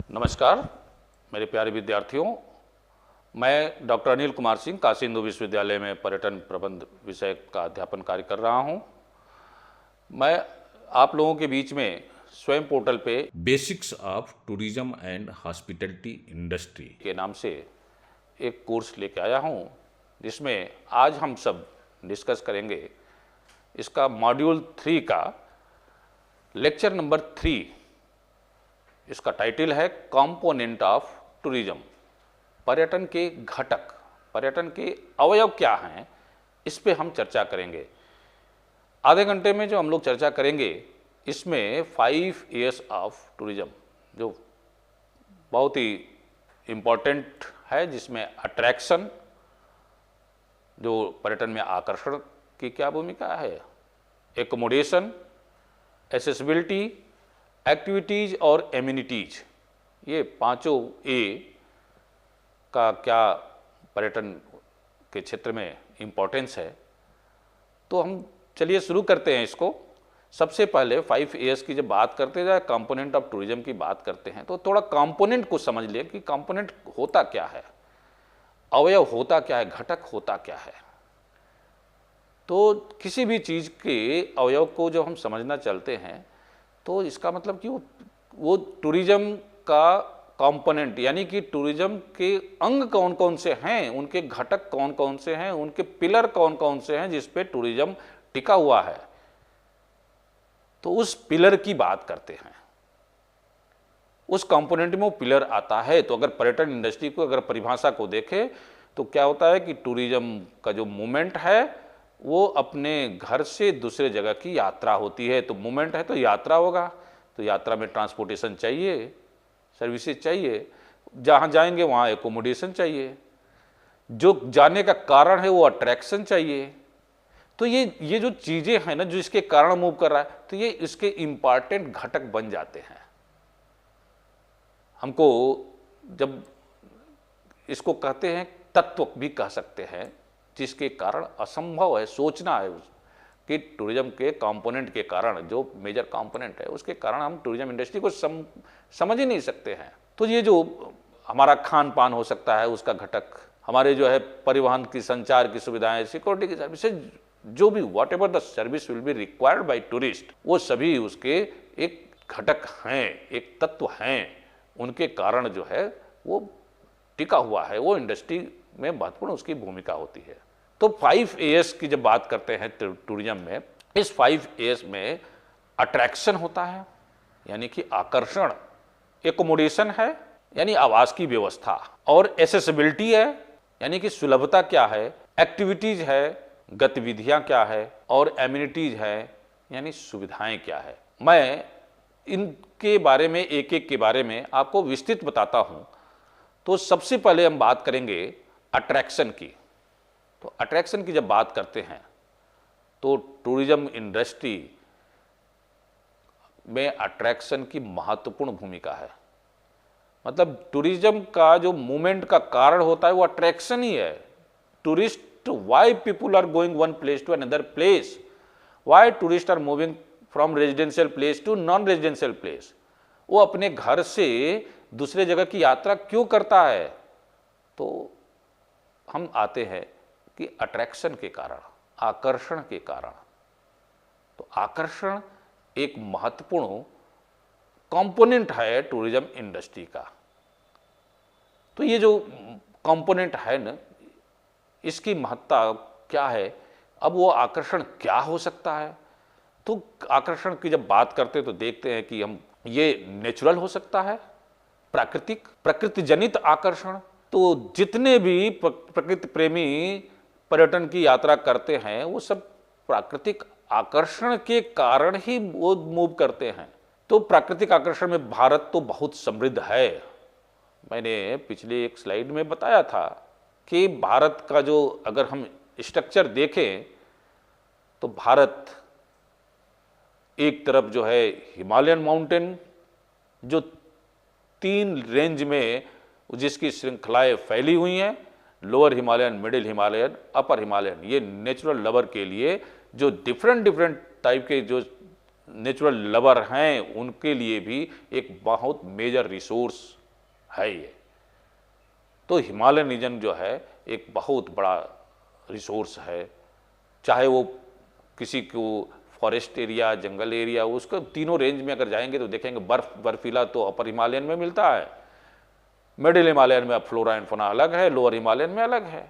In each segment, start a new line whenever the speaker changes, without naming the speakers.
नमस्कार मेरे प्यारे विद्यार्थियों, मैं डॉक्टर अनिल कुमार सिंह काशी हिंदू विश्वविद्यालय में पर्यटन प्रबंध विषय का अध्यापन कार्य कर रहा हूं। मैं आप लोगों के बीच में स्वयं पोर्टल पे
basics of tourism and hospitality industry
के नाम से एक कोर्स लेके आया हूं, जिसमें आज हम सब डिस्कस करेंगे इसका मॉड्यूल 3 का लेक्चर नंबर 3। इसका टाइटल है कंपोनेंट ऑफ टूरिज्म। पर्यटन के घटक, पर्यटन के अवयव क्या हैं, इस पे हम चर्चा करेंगे। आधे घंटे में जो हम लोग चर्चा करेंगे, इसमें 5 इयर्स ऑफ टूरिज्म जो बहुत ही इम्पोर्टेंट है, जिसमें अट्रैक्शन, जो पर्यटन में आकर्षण की क्या भूमिका है, एकोमोडेशन, एसेसिबिलिटी, एक्टिविटीज़ और एम्यूनिटीज, ये पांचों ए का क्या पर्यटन के क्षेत्र में इम्पोर्टेंस है। तो हम चलिए शुरू करते हैं इसको। सबसे पहले 5 इयर्स की जब बात करते जाए, कंपोनेंट ऑफ टूरिज्म की बात करते हैं, तो थोड़ा कंपोनेंट को समझ लें कि कंपोनेंट होता क्या है, अवयव होता क्या है, घटक होता क्या है। तो किसी भी चीज़ के अवयव को जब हम समझना चलते हैं, तो इसका मतलब कि वो टूरिज्म का कंपोनेंट, यानी कि टूरिज्म के अंग कौन कौन से हैं, उनके घटक कौन कौन से हैं, उनके पिलर कौन कौन से हैं जिस पे टूरिज्म टिका हुआ है, तो उस पिलर की बात करते हैं। उस कंपोनेंट में वो पिलर आता है। तो अगर पर्यटन इंडस्ट्री को अगर परिभाषा को देखें, तो क्या होता है कि टूरिज्म का जो मूवमेंट है वो अपने घर से दूसरे जगह की यात्रा होती है। तो मूवमेंट है तो यात्रा होगा, तो यात्रा में ट्रांसपोर्टेशन चाहिए, सर्विसेज चाहिए, जहाँ जाएंगे वहाँ एकोमोडेशन चाहिए, जो जाने का कारण है वो अट्रैक्शन चाहिए। तो ये जो चीज़ें हैं ना, जो इसके कारण मूव कर रहा है, तो ये इसके इम्पॉर्टेंट घटक बन जाते हैं। हमको जब इसको कहते हैं, तत्व भी कह सकते हैं, जिसके कारण असंभव है सोचना है कि टूरिज्म के कंपोनेंट के कारण, जो मेजर कंपोनेंट है उसके कारण हम टूरिज्म इंडस्ट्री को समझ ही नहीं सकते हैं। तो ये जो हमारा खान पान हो सकता है उसका घटक, हमारे जो है परिवहन की, संचार की सुविधाएं, सिक्योरिटी की सर्विसेज, जो भी what ever the service will be required by tourist, वो सभी उसके एक घटक हैं, एक तत्व हैं। उनके कारण जो है वो टिका हुआ है, वो इंडस्ट्री में महत्वपूर्ण उसकी भूमिका होती है। तो 5 इयर्स की जब बात करते हैं टूरिज्म में, इस 5 इयर्स में अट्रैक्शन होता है यानी कि आकर्षण, एकोमोडेशन है यानी आवास की व्यवस्था, और एसेसिबिलिटी है यानी कि सुलभता क्या है, एक्टिविटीज है, गतिविधियां क्या है, और एम्यूनिटीज है यानी सुविधाएं क्या है। मैं इनके बारे में, एक एक के बारे में आपको विस्तृत बताता हूं। तो सबसे पहले हम बात करेंगे अट्रैक्शन की। तो अट्रैक्शन की जब बात करते हैं, तो टूरिज्म इंडस्ट्री में अट्रैक्शन की महत्वपूर्ण भूमिका है। मतलब टूरिज्म का जो मूवमेंट का कारण होता है वो अट्रैक्शन ही है। Tourist, why people are going one place to another place, why tourist are moving from residential place to non residential place, वो अपने घर से दूसरे जगह की यात्रा क्यों करता है। तो हम आते हैं कि अट्रैक्शन के कारण, आकर्षण के कारण। तो आकर्षण एक महत्वपूर्ण कंपोनेंट है टूरिज्म इंडस्ट्री का। तो ये जो कंपोनेंट है ना, इसकी महत्ता क्या है, अब वो आकर्षण क्या हो सकता है। तो आकर्षण की जब बात करते हैं तो देखते हैं कि हम, ये नेचुरल हो सकता है, प्राकृतिक, प्रकृति जनित आकर्षण। तो जितने भी प्रकृति प्रेमी पर्यटन की यात्रा करते हैं, वो सब प्राकृतिक आकर्षण के कारण ही वो मूव करते हैं। तो प्राकृतिक आकर्षण में भारत तो बहुत समृद्ध है। मैंने पिछले एक स्लाइड में बताया था कि भारत का जो, अगर हम स्ट्रक्चर देखें, तो भारत एक तरफ जो है हिमालयन माउंटेन, जो 3 रेंज में जिसकी श्रृंखलाएं फैली हुई हैं, लोअर हिमालयन, मिडिल हिमालयन, अपर हिमालयन, ये नेचुरल लवर के लिए जो डिफरेंट टाइप के जो नेचुरल लवर हैं उनके लिए भी एक बहुत मेजर रिसोर्स है ये। तो हिमालयन रीजन जो है एक बहुत बड़ा रिसोर्स है, चाहे वो किसी को फॉरेस्ट एरिया, जंगल एरिया, उसको तीनों रेंज में अगर जाएंगे तो देखेंगे बर्फीला तो अपर हिमालयन में मिलता है, मिडिल हिमालयन में फ्लोरा एंड फौना अलग है, लोअर हिमालयन में अलग है,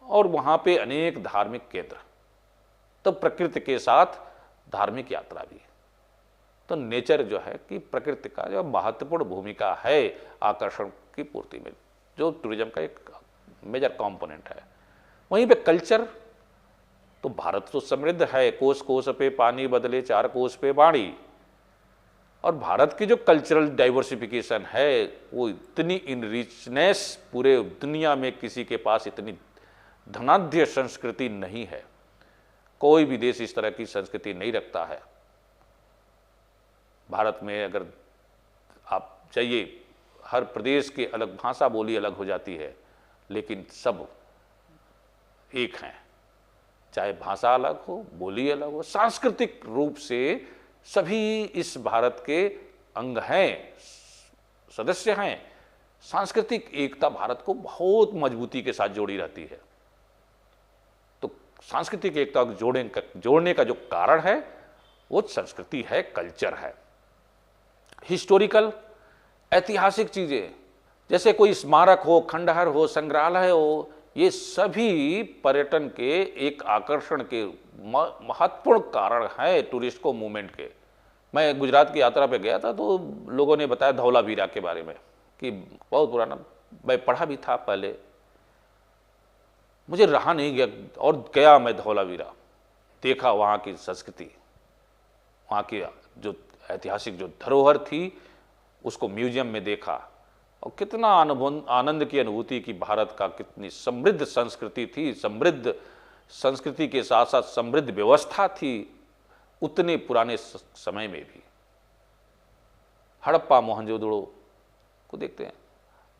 और वहाँ पे अनेक धार्मिक केंद्र, तो प्रकृति के साथ धार्मिक यात्रा भी। तो नेचर जो है कि प्रकृति का जो महत्वपूर्ण भूमिका है आकर्षण की पूर्ति में, जो टूरिज्म का एक मेजर कंपोनेंट है। वहीं पे कल्चर, तो भारत तो समृद्ध है, कोस कोस पे पानी बदले चार कोस पे वाणी, और भारत की जो कल्चरल डाइवर्सिफिकेशन है वो इतनी इन रिचनेस पूरे दुनिया में किसी के पास इतनी धनाढ्य संस्कृति नहीं है, कोई भी देश इस तरह की संस्कृति नहीं रखता है। भारत में अगर आप जाइए, हर प्रदेश के अलग भाषा बोली अलग हो जाती है, लेकिन सब एक हैं, चाहे भाषा अलग हो, बोली अलग हो, सांस्कृतिक रूप से सभी इस भारत के अंग हैं, सदस्य हैं। सांस्कृतिक एकता भारत को बहुत मजबूती के साथ जोड़ी रहती है। तो सांस्कृतिक एकता को जोड़ने का जो कारण है वो संस्कृति है, कल्चर है। हिस्टोरिकल, ऐतिहासिक चीजें, जैसे कोई स्मारक हो, खंडहर हो, संग्रहालय हो, ये सभी पर्यटन के एक आकर्षण के महत्वपूर्ण कारण है टूरिस्ट को मूवमेंट के। मैं गुजरात की यात्रा पे गया था तो लोगों ने बताया धौलावीरा के बारे में कि बहुत पुराना, मैं पढ़ा भी था पहले, मुझे रहा नहीं गया और गया मैं धौलावीरा, देखा वहाँ की संस्कृति, वहाँ की जो ऐतिहासिक जो धरोहर थी उसको म्यूजियम में देखा, और कितना आनंद की अनुभूति कि भारत का कितनी समृद्ध संस्कृति थी, समृद्ध संस्कृति के साथ साथ समृद्ध व्यवस्था थी उतने पुराने समय में भी। हड़प्पा मोहनजोदड़ो को देखते हैं,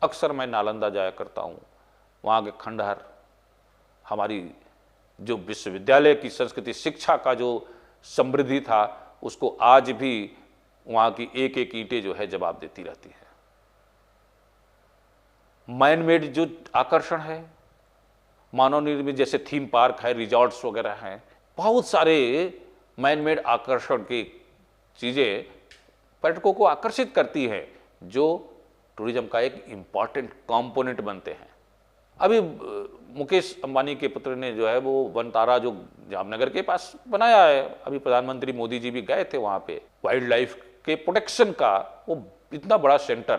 अक्सर मैं नालंदा जाया करता हूँ, वहाँ के खंडहर, हमारी जो विश्वविद्यालय की संस्कृति, शिक्षा का जो समृद्धि था, उसको आज भी वहाँ की एक एक ईंटें जो है जवाब देती रहती है। मैन मेड जो आकर्षण है, मानव निर्मित, जैसे थीम पार्क है, रिजॉर्ट्स वगैरह हैं, बहुत सारे मैन मेड आकर्षण की चीज़ें पर्यटकों को आकर्षित करती हैं, जो टूरिज्म का एक इम्पॉर्टेंट कंपोनेंट बनते हैं। अभी मुकेश अंबानी के पुत्र ने जो है वो वनतारा जो जामनगर के पास बनाया है, अभी प्रधानमंत्री मोदी जी भी गए थे वहाँ पे, वाइल्ड लाइफ के प्रोटेक्शन का वो इतना बड़ा सेंटर,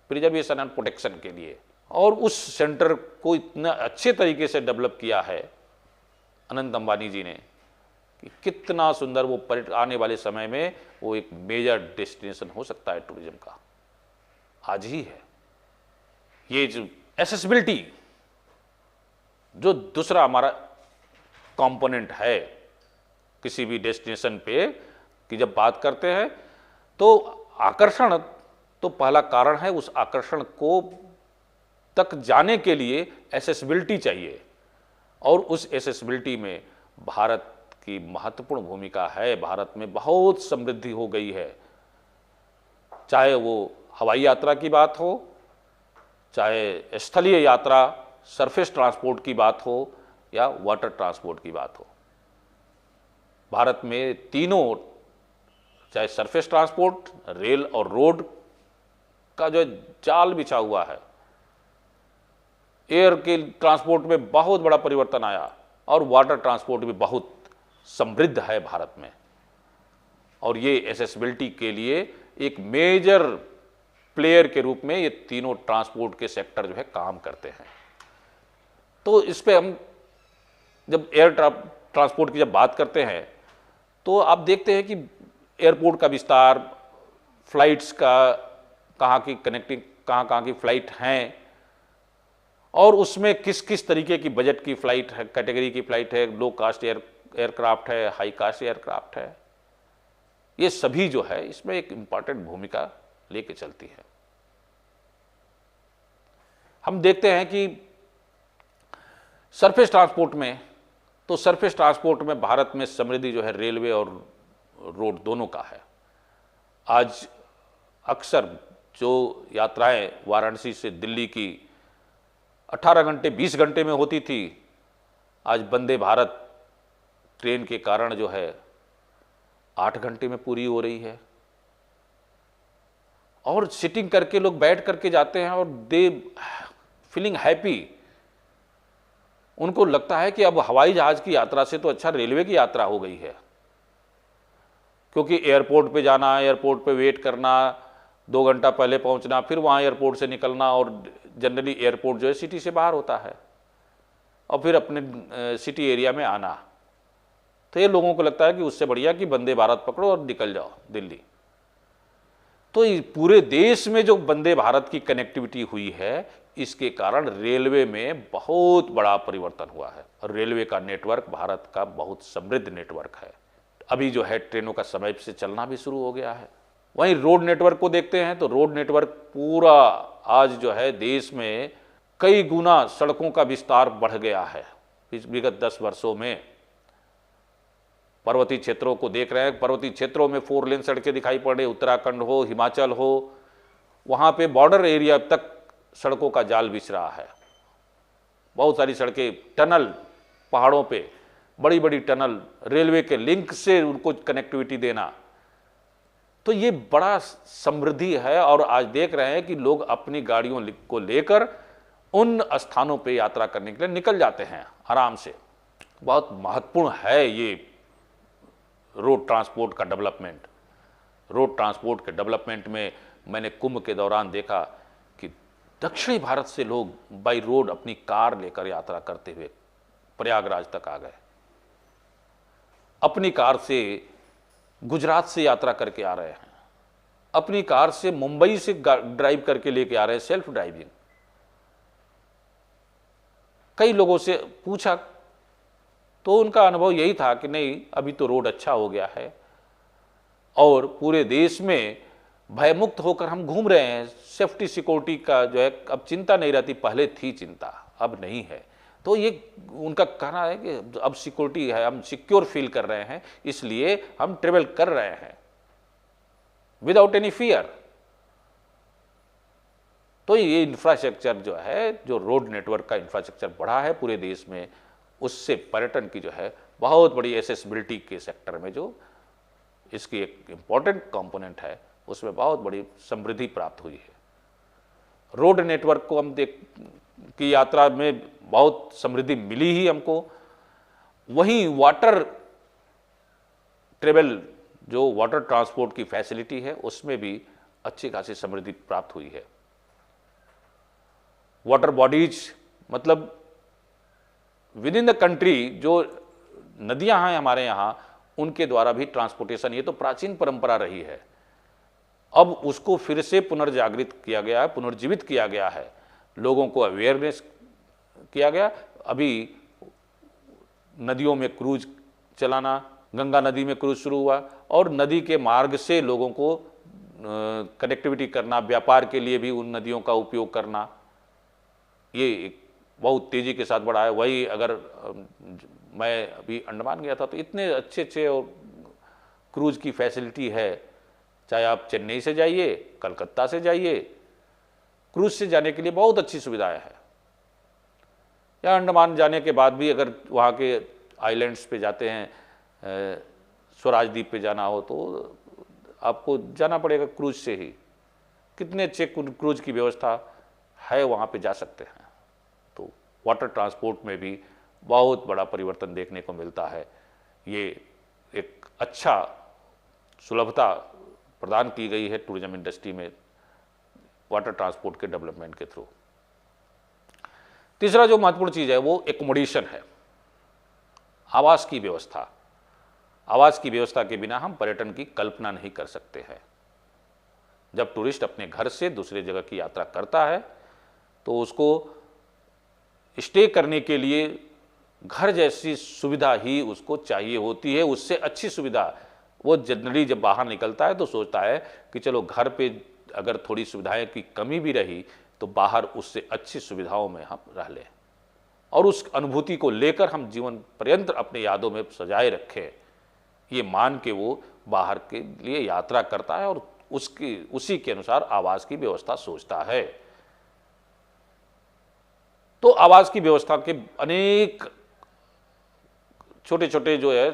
प्रिजर्वेशन एंड प्रोटेक्शन के लिए, और उस सेंटर को इतना अच्छे तरीके से डेवलप किया है अनंत अंबानी जी ने कि कितना सुंदर वो पर्यटक आने वाले समय में वो एक मेजर डेस्टिनेशन हो सकता है टूरिज्म का, आज ही है। ये जो एक्सेसिबिलिटी जो दूसरा हमारा कंपोनेंट है किसी भी डेस्टिनेशन पे कि जब बात करते हैं तो आकर्षण तो पहला कारण है, उस आकर्षण को तक जाने के लिए एक्सेसिबिलिटी चाहिए, और उस एक्सेसिबिलिटी में भारत की महत्वपूर्ण भूमिका है। भारत में बहुत समृद्धि हो गई है, चाहे वो हवाई यात्रा की बात हो, चाहे स्थलीय यात्रा सरफेस ट्रांसपोर्ट की बात हो, या वाटर ट्रांसपोर्ट की बात हो। भारत में तीनों, चाहे सरफेस ट्रांसपोर्ट, रेल और रोड का जो जाल बिछा हुआ है, एयर के ट्रांसपोर्ट में बहुत बड़ा परिवर्तन आया, और वाटर ट्रांसपोर्ट भी बहुत समृद्ध है भारत में, और ये एक्सेसिबिलिटी के लिए एक मेजर प्लेयर के रूप में ये तीनों ट्रांसपोर्ट के सेक्टर जो है काम करते हैं। तो इस पे हम जब एयर ट्रांसपोर्ट की जब बात करते हैं तो आप देखते हैं कि एयरपोर्ट का विस्तार, फ्लाइट्स का कहाँ की कनेक्टिंग, कहाँ की फ्लाइट हैं, और उसमें किस किस तरीके की बजट की फ्लाइट है, कैटेगरी की फ्लाइट है, लो कास्ट एयरक्राफ्ट है, हाई कास्ट एयरक्राफ्ट है, ये सभी जो है इसमें एक इम्पॉर्टेंट भूमिका लेके चलती है। हम देखते हैं कि सरफेस ट्रांसपोर्ट में, तो सरफेस ट्रांसपोर्ट में भारत में समृद्धि जो है रेलवे और रोड दोनों का है। आज अक्सर जो यात्राएं वाराणसी से दिल्ली की 18 घंटे 20 घंटे में होती थी, आज वंदे भारत ट्रेन के कारण जो है 8 घंटे में पूरी हो रही है। और सिटिंग करके लोग बैठ करके जाते हैं और दे फीलिंग हैप्पी। उनको लगता है कि अब हवाई जहाज की यात्रा से तो अच्छा रेलवे की यात्रा हो गई है, क्योंकि एयरपोर्ट पे जाना, एयरपोर्ट पे वेट करना, 2 घंटा पहले पहुंचना, फिर वहाँ एयरपोर्ट से निकलना, और जनरली एयरपोर्ट जो है सिटी से बाहर होता है, और फिर अपने सिटी एरिया में आना। तो ये लोगों को लगता है कि उससे बढ़िया कि वंदे भारत पकड़ो और निकल जाओ दिल्ली। तो पूरे देश में जो वंदे भारत की कनेक्टिविटी हुई है, इसके कारण रेलवे में बहुत बड़ा परिवर्तन हुआ है। और रेलवे का नेटवर्क भारत का बहुत समृद्ध नेटवर्क है। अभी जो है ट्रेनों का समय से चलना भी शुरू हो गया है। वहीं रोड नेटवर्क को देखते हैं तो रोड नेटवर्क पूरा आज जो है देश में कई गुना सड़कों का विस्तार बढ़ गया है। विगत 10 वर्षों में पर्वतीय क्षेत्रों को देख रहे हैं, पर्वतीय क्षेत्रों में 4 लेन सड़कें दिखाई पड़ रही, उत्तराखंड हो, हिमाचल हो, वहाँ पे बॉर्डर एरिया तक सड़कों का जाल बिछ रहा है। बहुत सारी सड़कें, टनल, पहाड़ों पे बड़ी बड़ी टनल, रेलवे के लिंक से उनको कनेक्टिविटी देना, तो ये बड़ा समृद्धि है। और आज देख रहे हैं कि लोग अपनी गाड़ियों को लेकर उन स्थानों पे यात्रा करने के लिए निकल जाते हैं आराम से। बहुत महत्वपूर्ण है ये रोड ट्रांसपोर्ट का डेवलपमेंट। रोड ट्रांसपोर्ट के डेवलपमेंट में मैंने कुंभ के दौरान देखा कि दक्षिणी भारत से लोग बाई रोड अपनी कार लेकर यात्रा करते हुए प्रयागराज तक आ गए। अपनी कार से गुजरात से यात्रा करके आ रहे हैं, अपनी कार से मुंबई से ड्राइव करके लेके आ रहे हैं, सेल्फ ड्राइविंग। कई लोगों से पूछा तो उनका अनुभव यही था कि नहीं, अभी तो रोड अच्छा हो गया है और पूरे देश में भयमुक्त होकर हम घूम रहे हैं। सेफ्टी सिक्योरिटी का जो है अब चिंता नहीं रहती, पहले थी चिंता, अब नहीं है। तो ये उनका कहना है कि अब सिक्योरिटी है, हम सिक्योर फील कर रहे हैं, इसलिए हम ट्रेवल कर रहे हैं विदाउट एनी फियर। तो ये इंफ्रास्ट्रक्चर जो है, जो रोड नेटवर्क का इंफ्रास्ट्रक्चर बढ़ा है पूरे देश में, उससे पर्यटन की जो है बहुत बड़ी एक्सेसिबिलिटी के सेक्टर में जो इसकी एक इम्पॉर्टेंट कंपोनेंट है, उसमें बहुत बड़ी समृद्धि प्राप्त हुई है। रोड नेटवर्क को हम की यात्रा में बहुत समृद्धि मिली ही हमको। वहीं वाटर ट्रेवल, जो वाटर ट्रांसपोर्ट की फैसिलिटी है, उसमें भी अच्छी खासी समृद्धि प्राप्त हुई है। वाटर बॉडीज मतलब विद इन द कंट्री जो नदियां हैं हमारे यहाँ, उनके द्वारा भी ट्रांसपोर्टेशन, ये तो प्राचीन परंपरा रही है। अब उसको फिर से पुनर्जागृत किया गया है, पुनर्जीवित किया गया है, लोगों को अवेयरनेस किया गया। अभी नदियों में क्रूज चलाना, गंगा नदी में क्रूज शुरू हुआ, और नदी के मार्ग से लोगों को कनेक्टिविटी करना, व्यापार के लिए भी उन नदियों का उपयोग करना, ये बहुत तेज़ी के साथ बढ़ा है। वही अगर मैं अभी अंडमान गया था तो इतने अच्छे अच्छे और क्रूज की फैसिलिटी है, चाहे आप चेन्नई से जाइए, कलकत्ता से जाइए, क्रूज से जाने के लिए बहुत अच्छी सुविधाएं हैं। या अंडमान जाने के बाद भी अगर वहाँ के आइलैंड्स पे जाते हैं, स्वराज द्वीप पे जाना हो तो आपको जाना पड़ेगा क्रूज से ही। कितने अच्छे क्रूज की व्यवस्था है, वहाँ पे जा सकते हैं। तो वाटर ट्रांसपोर्ट में भी बहुत बड़ा परिवर्तन देखने को मिलता है। ये एक अच्छा सुलभता प्रदान की गई है टूरिज्म इंडस्ट्री में वाटर ट्रांसपोर्ट के डेवलपमेंट के थ्रू। तीसरा जो महत्वपूर्ण चीज़ है वो एकोमोडेशन है, आवास की व्यवस्था। आवास की व्यवस्था के बिना हम पर्यटन की कल्पना नहीं कर सकते हैं। जब टूरिस्ट अपने घर से दूसरी जगह की यात्रा करता है तो उसको स्टे करने के लिए घर जैसी सुविधा ही उसको चाहिए होती है। उससे अच्छी सुविधा वो जनरली जब बाहर निकलता है तो सोचता है कि चलो घर पे अगर थोड़ी सुविधाएं की कमी भी रही तो बाहर उससे अच्छी सुविधाओं में हम रह लें, और उस अनुभूति को लेकर हम जीवन पर्यंत अपनी यादों में सजाए रखें। ये मान के वो बाहर के लिए यात्रा करता है और उसी के अनुसार आवास की व्यवस्था सोचता है। तो आवास की व्यवस्था के अनेक छोटे छोटे जो है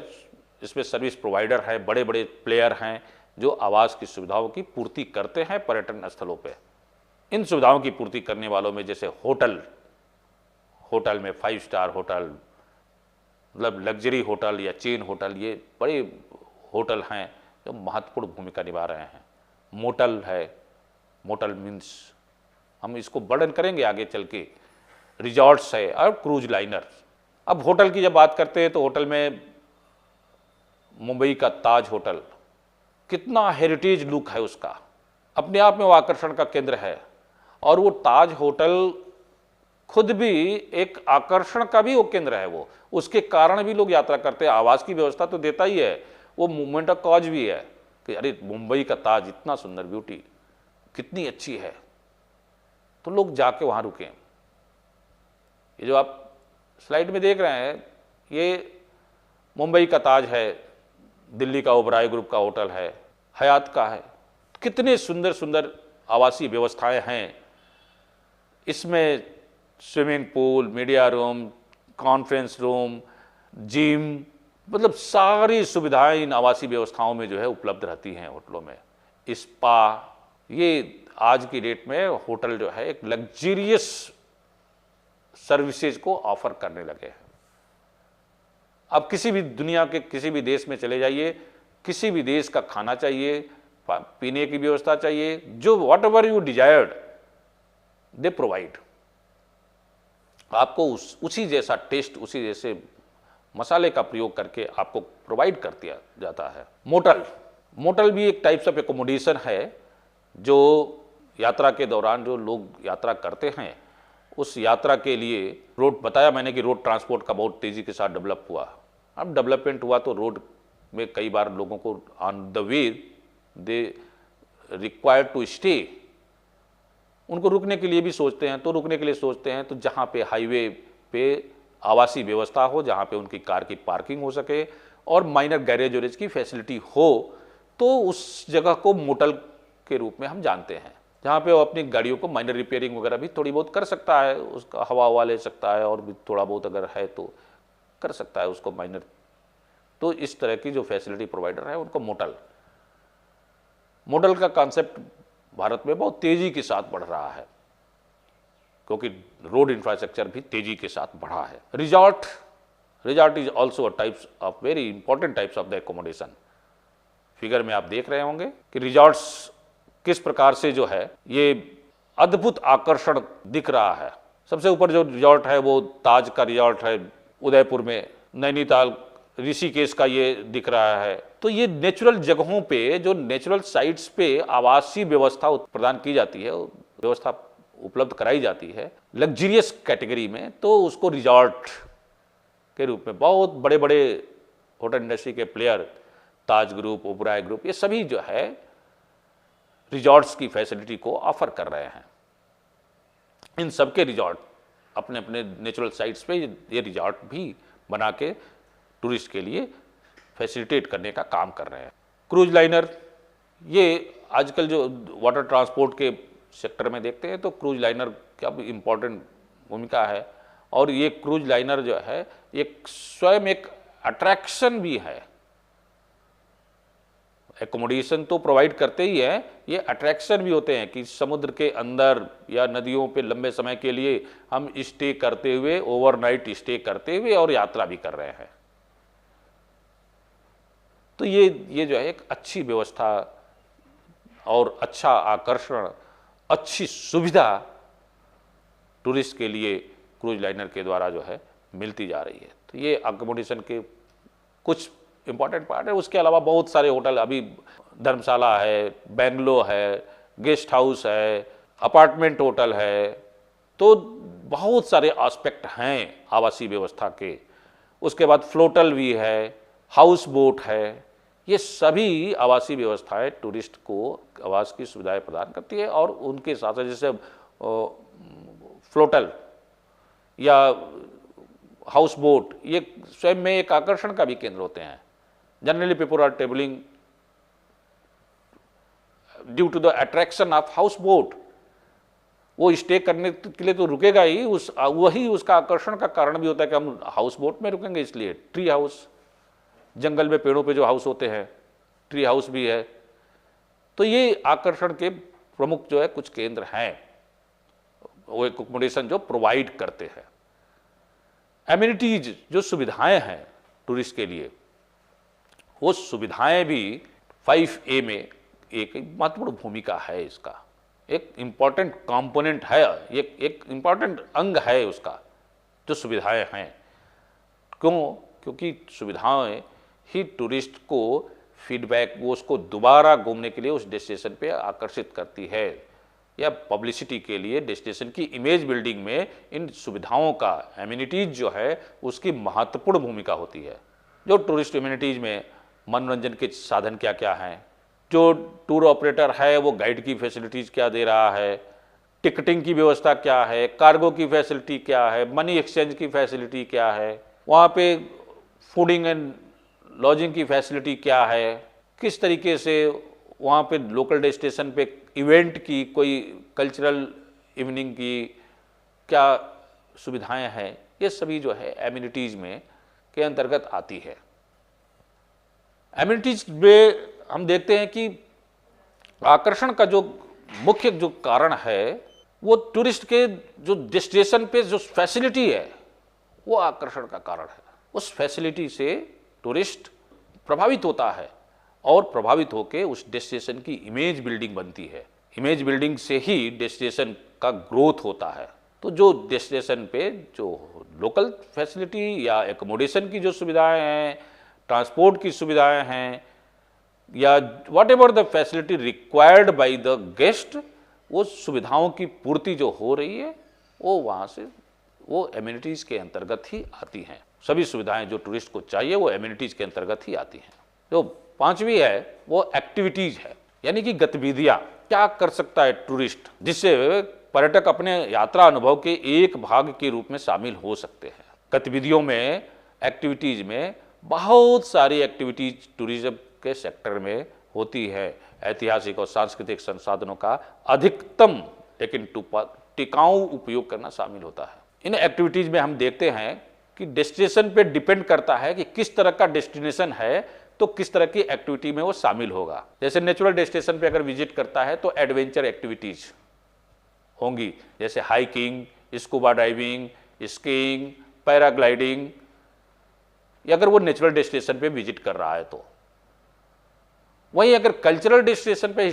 इसमें सर्विस प्रोवाइडर है, बड़े बड़े प्लेयर हैं जो आवास की सुविधाओं की पूर्ति करते हैं पर्यटन स्थलों पे। इन सुविधाओं की पूर्ति करने वालों में जैसे होटल में 5 स्टार होटल, मतलब लग्जरी होटल या चेन होटल, ये बड़े होटल हैं जो महत्वपूर्ण भूमिका निभा रहे हैं। मोटल है, मोटल मीन्स हम इसको वर्णन करेंगे आगे चल के। रिजॉर्ट्स है और क्रूज लाइनर। अब होटल की जब बात करते हैं तो होटल में मुंबई का ताज होटल, कितना हेरिटेज लुक है उसका, अपने आप में वो आकर्षण का केंद्र है। और वो ताज होटल खुद भी एक आकर्षण का भी वो केंद्र है, वो उसके कारण भी लोग यात्रा करते हैं। आवास की व्यवस्था तो देता ही है, वो मूवमेंट ऑफ कॉज भी है कि अरे मुंबई का ताज इतना सुंदर, ब्यूटी कितनी अच्छी है, तो लोग जाके वहाँ रुकें। ये जो आप स्लाइड में देख रहे हैं ये मुंबई का ताज है, दिल्ली का ओबराय ग्रुप का होटल है, हयात का है। कितने सुंदर सुंदर आवासीय व्यवस्थाएं हैं इसमें। Swimming pool, media room, conference room, gym, मतलब सारी सुविधाएं इन आवासीय व्यवस्थाओं में जो है उपलब्ध रहती हैं होटलों में। स्पा, ये आज की डेट में होटल जो है एक लग्जरियस सर्विसेज को ऑफर करने लगे हैं। अब किसी भी दुनिया के किसी भी देश में चले जाइए, किसी भी देश का खाना चाहिए, पीने की व्यवस्था चाहिए, जो what ever you desired they provide. आपको उसी जैसा टेस्ट, उसी जैसे मसाले का प्रयोग करके आपको प्रोवाइड कर दिया जाता है। मोटल भी एक टाइप्स ऑफ एकोमोडेशन है जो यात्रा के दौरान जो लोग यात्रा करते हैं उस यात्रा के लिए, रोड बताया मैंने कि रोड ट्रांसपोर्ट का बहुत तेज़ी के साथ डेवलप हुआ। अब डेवलपमेंट हुआ तो रोड में कई बार लोगों को on the way they required to stay, उनको रुकने के लिए भी सोचते हैं। तो रुकने के लिए सोचते हैं तो जहाँ पे हाईवे पे आवासीय व्यवस्था हो, जहाँ पे उनकी कार की पार्किंग हो सके और माइनर गैरेज वैरेज की फैसिलिटी हो, तो उस जगह को मोटल के रूप में हम जानते हैं, जहाँ पे वो अपनी गाड़ियों को माइनर रिपेयरिंग वगैरह भी थोड़ी बहुत कर सकता है, उसका हवा ले सकता है और भी थोड़ा बहुत अगर है तो कर सकता है उसको माइनर। तो इस तरह की जो फैसिलिटी प्रोवाइडर है उनको मोटल का कॉन्सेप्ट भारत में बहुत तेजी के साथ बढ़ रहा है क्योंकि रोड इंफ्रास्ट्रक्चर भी तेजी के साथ बढ़ा है। Resort is also types of very important types of the accommodation. Figure में आप देख रहे होंगे कि रिजॉर्ट्स किस प्रकार से जो है ये अद्भुत आकर्षण दिख रहा है। सबसे ऊपर जो रिजॉर्ट है वो ताज का रिजॉर्ट है उदयपुर में, नैनीताल ऋषिकेश का ये दिख रहा है। तो ये नेचुरल जगहों पे, जो नेचुरल साइट्स पे आवासीय व्यवस्था प्रदान की जाती है, व्यवस्था उपलब्ध कराई जाती है लग्जरियस कैटेगरी में, तो उसको रिजॉर्ट के रूप में बहुत बड़े बड़े होटल इंडस्ट्री के प्लेयर, ताज ग्रुप, ओबराय ग्रुप, ये सभी जो है रिजॉर्ट्स की फैसिलिटी को ऑफर कर रहे हैं। इन सबके रिजॉर्ट अपने अपने नेचुरल साइट्स पे ये रिजॉर्ट भी बना के टूरिस्ट के लिए फैसिलिटेट करने का काम कर रहे हैं। क्रूज लाइनर, ये आजकल जो वाटर ट्रांसपोर्ट के सेक्टर में देखते हैं तो क्रूज लाइनर का भी इम्पोर्टेंट भूमिका है। और ये क्रूज लाइनर जो है एक स्वयं एक अट्रैक्शन भी है। एकोमोडेशन तो प्रोवाइड करते ही हैं, ये अट्रैक्शन भी होते हैं कि समुद्र के अंदर या नदियों पे लंबे समय के लिए हम स्टे करते हुए, ओवरनाइट स्टे करते हुए और यात्रा भी कर रहे हैं। तो ये जो है एक अच्छी व्यवस्था और अच्छा आकर्षण, अच्छी सुविधा टूरिस्ट के लिए क्रूज लाइनर के द्वारा जो है मिलती जा रही है। तो ये अकोमोडेशन के कुछ इंपॉर्टेंट पार्ट है। उसके अलावा बहुत सारे होटल, अभी धर्मशाला है, बेंगलो है, गेस्ट हाउस है, अपार्टमेंट होटल है, तो बहुत सारे एस्पेक्ट हैं आवासीय व्यवस्था के। उसके बाद फ्लोटल भी है, हाउस बोट है, ये सभी आवासीय व्यवस्थाएं टूरिस्ट को आवास की सुविधाएं प्रदान करती है। और उनके साथ साथ जैसे फ्लोटल या हाउस बोट, ये स्वयं में एक आकर्षण का भी केंद्र होते हैं। Generally people are traveling due to the attraction of house boat. वो स्टे करने के लिए तो रुकेगा ही, वही उसका आकर्षण का कारण भी होता है कि हम हाउस बोट में रुकेंगे। इसलिए ट्री हाउस, जंगल में पेड़ों पे जो हाउस होते हैं, ट्री हाउस भी है। तो ये आकर्षण के प्रमुख जो है कुछ केंद्र हैं, वो एकोमोडेशन जो प्रोवाइड करते हैं। एमिनिटीज जो सुविधाएं हैं टूरिस्ट के लिए, वो सुविधाएं भी 5A में एक महत्वपूर्ण भूमिका है। इसका एक इंपॉर्टेंट कंपोनेंट है, एक इंपॉर्टेंट अंग है उसका, जो सुविधाएं हैं। क्यों? क्योंकि सुविधाएं ही टूरिस्ट को फीडबैक, वो उसको दोबारा घूमने के लिए उस डेस्टिनेशन पे आकर्षित करती है, या पब्लिसिटी के लिए डेस्टिनेशन की इमेज बिल्डिंग में इन सुविधाओं का, एमिनिटीज जो है उसकी महत्वपूर्ण भूमिका होती है। जो टूरिस्ट एमिनिटीज में मनोरंजन के साधन क्या क्या हैं, जो टूर ऑपरेटर है वो गाइड की फैसिलिटीज क्या दे रहा है, टिकटिंग की व्यवस्था क्या है, कार्गो की फैसिलिटी क्या है, मनी एक्सचेंज की फैसिलिटी क्या है, वहाँ पे फूडिंग एंड लॉजिंग की फैसिलिटी क्या है, किस तरीके से वहाँ पे लोकल डेस्टिनेशन पे इवेंट की, कोई कल्चरल इवनिंग की क्या सुविधाएं हैं, ये सभी जो है एमिनिटीज में के अंतर्गत आती है। एमिनिटीज में हम देखते हैं कि आकर्षण का जो मुख्य जो कारण है, वो टूरिस्ट के जो डेस्टिनेशन पे जो फैसिलिटी है वो आकर्षण का कारण है। उस फैसिलिटी से टूरिस्ट प्रभावित होता है और प्रभावित होकर उस डेस्टिनेशन की इमेज बिल्डिंग बनती है। इमेज बिल्डिंग से ही डेस्टिनेशन का ग्रोथ होता है। तो जो डेस्टिनेशन पे जो लोकल फैसिलिटी या एकोमोडेशन की जो सुविधाएं हैं, ट्रांसपोर्ट की सुविधाएं हैं, या what ever the facility required by the guest, वो सुविधाओं की पूर्ति जो हो रही है वो वहाँ से, वो एमिनिटीज के अंतर्गत ही आती हैं। सभी सुविधाएं जो टूरिस्ट को चाहिए वो एमिनिटीज के अंतर्गत ही आती हैं। जो 5वीं है वो एक्टिविटीज है, यानी कि गतिविधियां क्या कर सकता है टूरिस्ट, जिससे पर्यटक अपने यात्रा अनुभव के एक भाग के रूप में शामिल हो सकते हैं। गतिविधियों में, एक्टिविटीज में बहुत सारी एक्टिविटीज टूरिज्म के सेक्टर में होती है। ऐतिहासिक और सांस्कृतिक संसाधनों का अधिकतम लेकिन टिकाऊ उपयोग करना शामिल होता है। इन एक्टिविटीज में हम देखते हैं कि डेस्टिनेशन पे डिपेंड करता है कि किस तरह का डेस्टिनेशन है तो किस तरह की एक्टिविटी में वो शामिल होगा। जैसे नेचुरल डेस्टिनेशन पे अगर विजिट करता है तो एडवेंचर एक्टिविटीज होंगी, जैसे hiking, scuba diving, skiing, paragliding, अगर वो नेचुरल डेस्टिनेशन पे विजिट कर रहा है तो। वहीं अगर कल्चरल डेस्टिनेशन पे,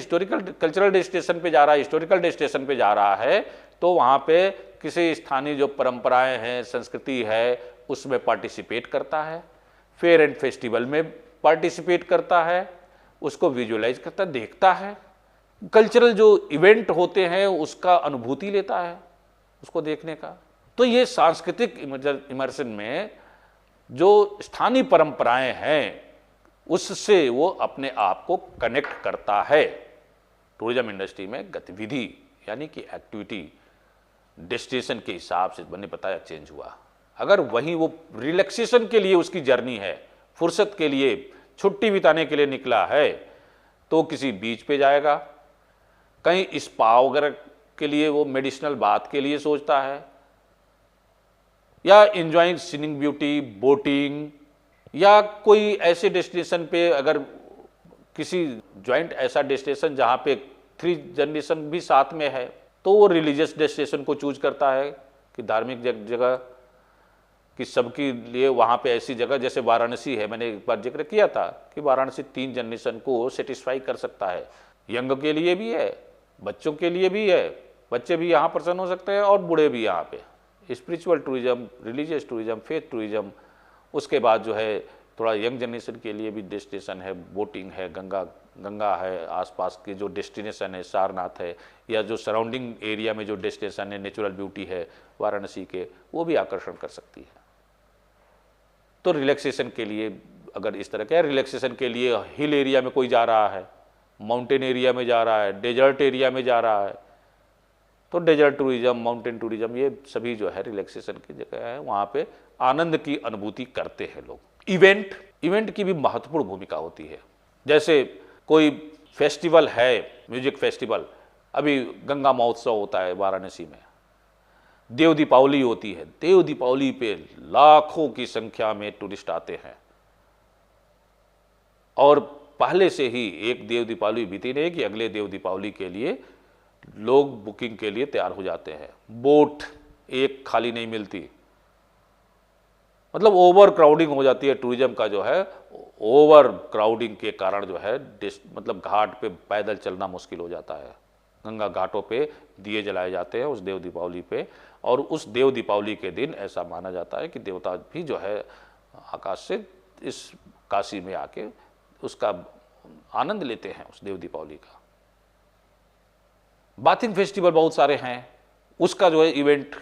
कल्चरल डेस्टिनेशन पे जा रहा है, हिस्टोरिकल डेस्टिनेशन पे जा रहा है, तो वहाँ पे किसी स्थानीय जो परंपराएं हैं, संस्कृति है, उसमें पार्टिसिपेट करता है, फेयर एंड फेस्टिवल में पार्टिसिपेट करता है, उसको विजुअलाइज करता है, देखता है, कल्चरल जो इवेंट होते हैं उसका अनुभूति लेता है उसको देखने का। तो ये सांस्कृतिक इमर्शन में जो स्थानीय परंपराएं हैं उससे वो अपने आप को कनेक्ट करता है। टूरिज्म इंडस्ट्री में गतिविधि यानी कि एक्टिविटी डेस्टिनेशन के हिसाब से मैंने बताया चेंज हुआ। अगर वहीं वो रिलैक्सेशन के लिए उसकी जर्नी है, फुर्सत के लिए, छुट्टी बिताने के लिए निकला है, तो किसी बीच पे जाएगा, कहीं स्पा वगैरह के लिए, वो मेडिसिनल बाथ के लिए सोचता है, या एंजॉइंग सीनिंग ब्यूटी, बोटिंग, या कोई ऐसे डेस्टिनेशन पे, अगर किसी जॉइंट ऐसा डेस्टिनेशन जहाँ पे 3 जनरेशन भी साथ में है, तो वो रिलीजियस डेस्टिनेशन को चूज करता है कि धार्मिक जगह कि सबके लिए वहाँ पे ऐसी जगह, जैसे वाराणसी है, मैंने एक बार जिक्र किया था कि वाराणसी 3 जनरेशन को सेटिस्फाई कर सकता है। यंग के लिए भी है, बच्चों के लिए भी है, बच्चे भी यहाँ प्रसन्न हो सकते हैं और बूढ़े भी यहाँ पे। Spiritual tourism, religious tourism, faith tourism, उसके बाद जो है थोड़ा यंग जनरेशन के लिए भी डेस्टिनेशन है, बोटिंग है, गंगा है, आसपास के जो डेस्टिनेशन है, सारनाथ है, या जो सराउंडिंग एरिया में जो डेस्टिनेशन है, नेचुरल ब्यूटी है वाराणसी के, वो भी आकर्षण कर सकती है। तो रिलैक्सेशन के लिए अगर इस तरह का है, रिलैक्सेशन के लिए हिल एरिया में कोई जा रहा है, माउंटेन एरिया में जा रहा है, डेजर्ट एरिया में जा रहा है, तो डेजर्ट टूरिज्म, माउंटेन टूरिज्म, ये सभी जो है रिलैक्सेशन की जगह है, वहाँ पे आनंद की अनुभूति करते हैं लोग। इवेंट की भी महत्वपूर्ण भूमिका होती है। जैसे कोई फेस्टिवल है, म्यूजिक फेस्टिवल, अभी गंगा महोत्सव होता है वाराणसी में, देव दीपावली होती है, देव दीपावली पे लाखों की संख्या में टूरिस्ट आते हैं और पहले से ही एक देव दीपावली बीती नहीं कि अगले देव दीपावली के लिए लोग बुकिंग के लिए तैयार हो जाते हैं। बोट एक खाली नहीं मिलती, मतलब ओवर क्राउडिंग हो जाती है। टूरिज्म का जो है ओवर क्राउडिंग के कारण जो है मतलब घाट पे पैदल चलना मुश्किल हो जाता है। गंगा घाटों पे दिए जलाए जाते हैं उस देव दीपावली पे, और उस देव दीपावली के दिन ऐसा माना जाता है कि देवता भी जो है आकाश से इस काशी में आके उसका आनंद लेते हैं उस देव दीपावली का। बाथिंग फेस्टिवल बहुत सारे हैं, उसका जो है इवेंट,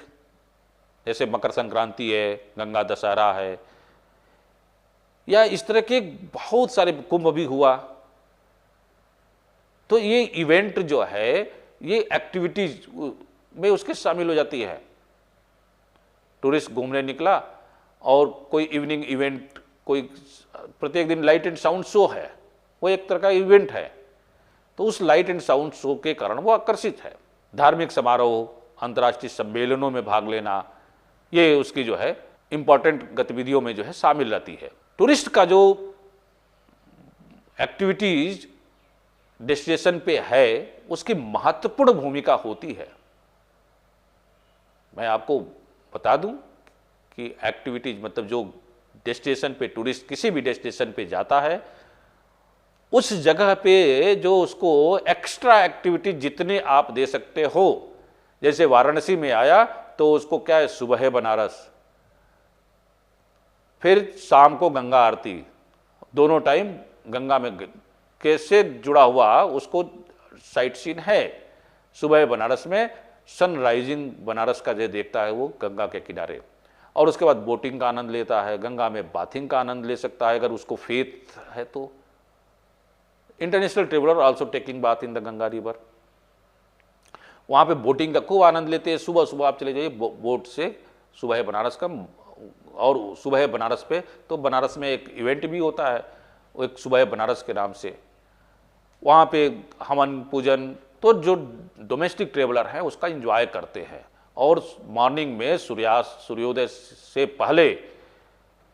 जैसे मकर संक्रांति है, गंगा दशहरा है, या इस तरह के बहुत सारे, कुंभ भी हुआ। तो ये इवेंट जो है ये एक्टिविटीज में उसके शामिल हो जाती है। टूरिस्ट घूमने निकला और कोई इवनिंग इवेंट, कोई प्रत्येक दिन लाइट एंड साउंड शो है, वो एक तरह का इवेंट है, तो उस लाइट एंड साउंड शो के कारण वो आकर्षित है। धार्मिक समारोह, अंतर्राष्ट्रीय सम्मेलनों में भाग लेना, ये उसकी जो है इंपॉर्टेंट गतिविधियों में जो है शामिल रहती है। टूरिस्ट का जो एक्टिविटीज डेस्टिनेशन पे है उसकी महत्वपूर्ण भूमिका होती है। मैं आपको बता दूं कि एक्टिविटीज मतलब जो डेस्टिनेशन पे टूरिस्ट किसी भी डेस्टिनेशन पे जाता है, उस जगह पे जो उसको एक्स्ट्रा एक्टिविटी जितने आप दे सकते हो, जैसे वाराणसी में आया तो उसको क्या है, सुबह बनारस, फिर शाम को गंगा आरती, दोनों टाइम गंगा में कैसे जुड़ा हुआ उसको साइट सीन है। सुबह बनारस में सनराइजिंग बनारस का जो देखता है वो गंगा के किनारे, और उसके बाद बोटिंग का आनंद लेता है, गंगा में बाथिंग का आनंद ले सकता है अगर उसको फेथ है तो। International traveller also taking bath in the Ganga river, वहाँ पे बोटिंग का खूब आनंद लेते हैं। सुबह सुबह आप चले जाइए बोट से सुबह बनारस का, और सुबह बनारस पे तो बनारस में एक इवेंट भी होता है, वो एक सुबह बनारस के नाम से, वहाँ पे हवन पूजन, तो जो डोमेस्टिक ट्रेवलर हैं उसका एंजॉय करते हैं, और मॉर्निंग में सूर्योदय से पहले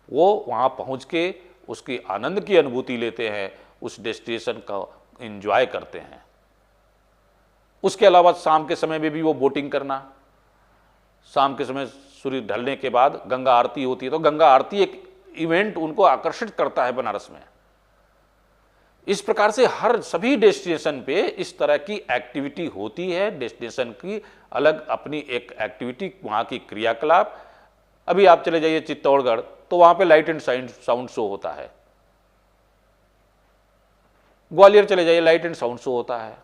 वो वहाँ पहुँच के उसकी आनंद की अनुभूति लेते हैं, उस डेस्टिनेशन का एंजॉय करते हैं। उसके अलावा शाम के समय में भी वो बोटिंग करना, शाम के समय सूर्य ढलने के बाद गंगा आरती होती है, तो गंगा आरती एक इवेंट उनको आकर्षित करता है बनारस में। इस प्रकार से हर सभी डेस्टिनेशन पे इस तरह की एक्टिविटी होती है। डेस्टिनेशन की अलग अपनी एक एक्टिविटी, वहाँ की क्रियाकलाप। अभी आप चले जाइए चित्तौड़गढ़, तो वहाँ पे लाइट एंड साउंड शो होता है। ग्वालियर चले जाइए, लाइट एंड साउंड शो होता है।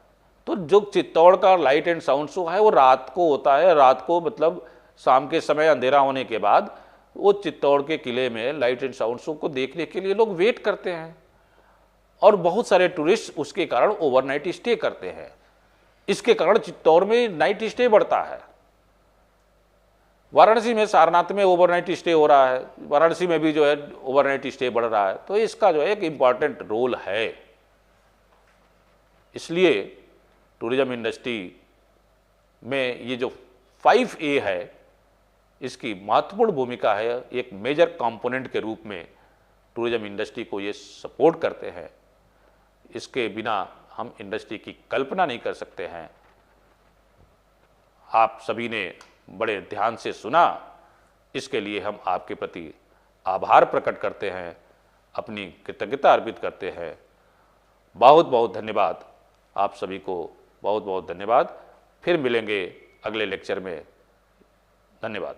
तो जो चित्तौड़ का लाइट एंड साउंड शो है वो रात को होता है, रात को मतलब शाम के समय अंधेरा होने के बाद वो चित्तौड़ के किले में लाइट एंड साउंड शो को देखने के लिए लोग वेट करते हैं, और बहुत सारे टूरिस्ट उसके कारण ओवरनाइट स्टे करते हैं। इसके कारण चित्तौड़ में नाइट स्टे बढ़ता है। वाराणसी में, सारनाथ में ओवरनाइट स्टे हो रहा है, वाराणसी में भी जो है ओवरनाइट स्टे बढ़ रहा है, तो इसका जो है एक इम्पॉर्टेंट रोल है। इसलिए टूरिज्म इंडस्ट्री में ये जो 5A है, इसकी महत्वपूर्ण भूमिका है। एक मेजर कंपोनेंट के रूप में टूरिज्म इंडस्ट्री को ये सपोर्ट करते हैं। इसके बिना हम इंडस्ट्री की कल्पना नहीं कर सकते हैं। आप सभी ने बड़े ध्यान से सुना, इसके लिए हम आपके प्रति आभार प्रकट करते हैं, अपनी कृतज्ञता अर्पित करते हैं। बहुत बहुत धन्यवाद, आप सभी को बहुत बहुत धन्यवाद। फिर मिलेंगे अगले लेक्चर में। धन्यवाद।